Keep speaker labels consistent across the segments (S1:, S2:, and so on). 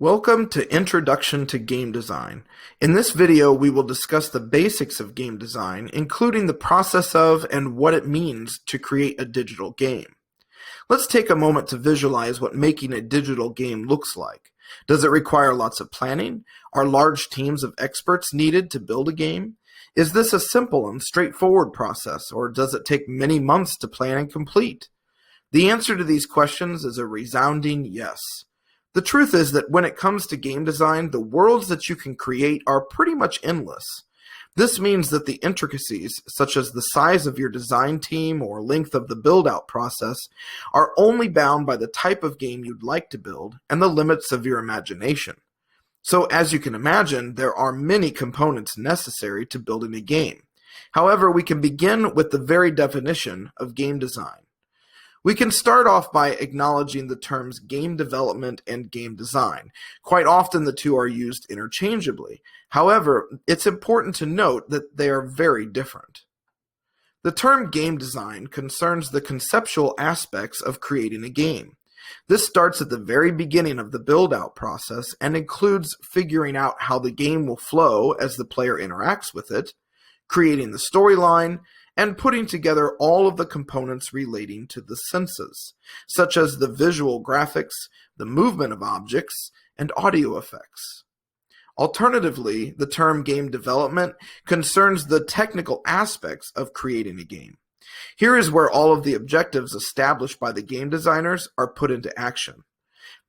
S1: Welcome to Introduction to Game Design. In this video, we will discuss the basics of game design, including the process of and what it means to create a digital game. Let's take a moment to visualize what making a digital game looks like. Does it require lots of planning? Are large teams of experts needed to build a game? Is this a simple and straightforward process, or does it take many months to plan and complete? The answer to these questions is a resounding yes. The truth is that when it comes to game design, the worlds that you can create are pretty much endless. This means that the intricacies, such as the size of your design team or length of the build-out process, are only bound by the type of game you'd like to build and the limits of your imagination. So as you can imagine, there are many components necessary to building a game. However, we can begin with the very definition of game design. We can start off by acknowledging the terms game development and game design. Quite often the two are used interchangeably. However, it's important to note that they are very different. The term game design concerns the conceptual aspects of creating a game. This starts at the very beginning of the build-out process and includes figuring out how the game will flow as the player interacts with it, creating the storyline, and putting together all of the components relating to the senses, such as the visual graphics, the movement of objects, and audio effects. Alternatively, the term game development concerns the technical aspects of creating a game. Here is where all of the objectives established by the game designers are put into action.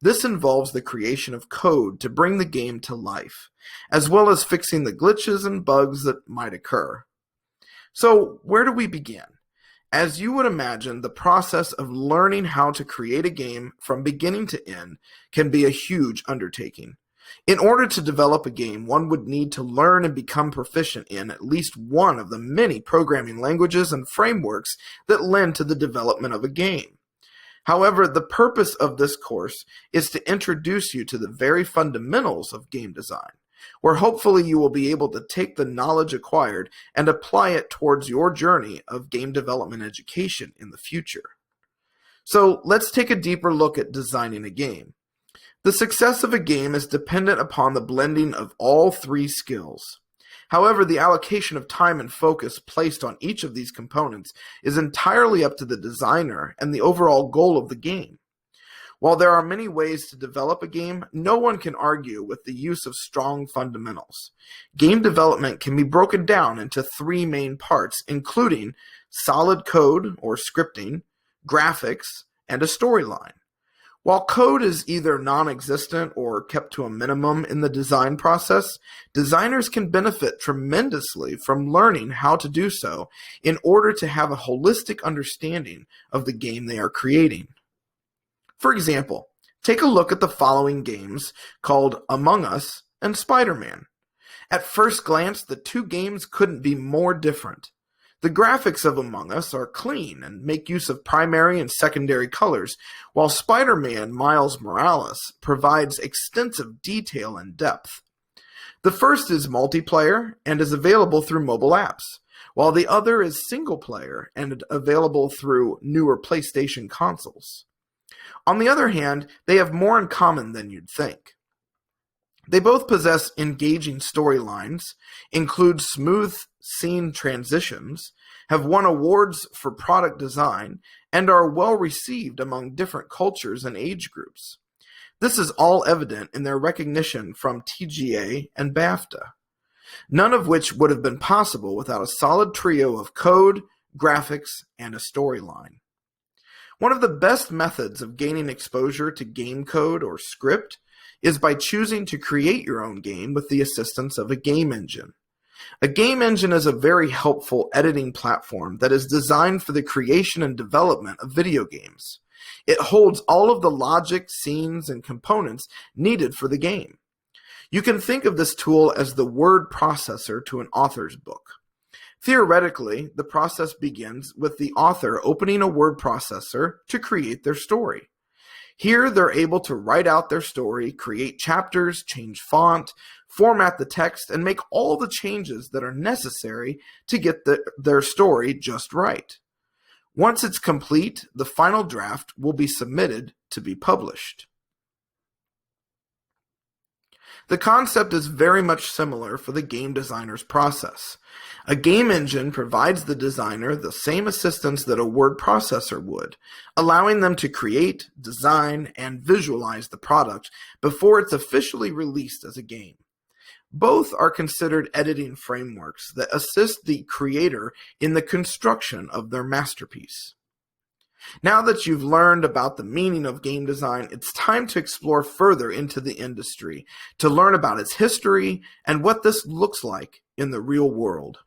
S1: This involves the creation of code to bring the game to life, as well as fixing the glitches and bugs that might occur. So, where do we begin? As you would imagine, the process of learning how to create a game from beginning to end can be a huge undertaking. In order to develop a game, one would need to learn and become proficient in at least one of the many programming languages and frameworks that lend to the development of a game. However, the purpose of this course is to introduce you to the very fundamentals of game design, where hopefully you will be able to take the knowledge acquired and apply it towards your journey of game development education in the future. So let's take a deeper look at designing a game. The success of a game is dependent upon the blending of all three skills. However, the allocation of time and focus placed on each of these components is entirely up to the designer and the overall goal of the game. While there are many ways to develop a game, no one can argue with the use of strong fundamentals. Game development can be broken down into three main parts, including solid code or scripting, graphics, and a storyline. While code is either non-existent or kept to a minimum in the design process, designers can benefit tremendously from learning how to do so in order to have a holistic understanding of the game they are creating. For example, take a look at the following games called Among Us and Spider-Man. At first glance, the two games couldn't be more different. The graphics of Among Us are clean and make use of primary and secondary colors, while Spider-Man Miles Morales provides extensive detail and depth. The first is multiplayer and is available through mobile apps, while the other is single-player and available through newer PlayStation consoles. On the other hand, they have more in common than you'd think. They both possess engaging storylines, include smooth scene transitions, have won awards for product design, and are well received among different cultures and age groups. This is all evident in their recognition from TGA and BAFTA, none of which would have been possible without a solid trio of code, graphics, and a storyline. One of the best methods of gaining exposure to game code or script is by choosing to create your own game with the assistance of a game engine. A game engine is a very helpful editing platform that is designed for the creation and development of video games. It holds all of the logic, scenes, and components needed for the game. You can think of this tool as the word processor to an author's book. Theoretically, the process begins with the author opening a word processor to create their story. Here, they're able to write out their story, create chapters, change font, format the text, and make all the changes that are necessary to get their story just right. Once it's complete, the final draft will be submitted to be published. The concept is very much similar for the game designer's process. A game engine provides the designer the same assistance that a word processor would, allowing them to create, design, and visualize the product before it's officially released as a game. Both are considered editing frameworks that assist the creator in the construction of their masterpiece. Now that you've learned about the meaning of game design, it's time to explore further into the industry to learn about its history and what this looks like in the real world.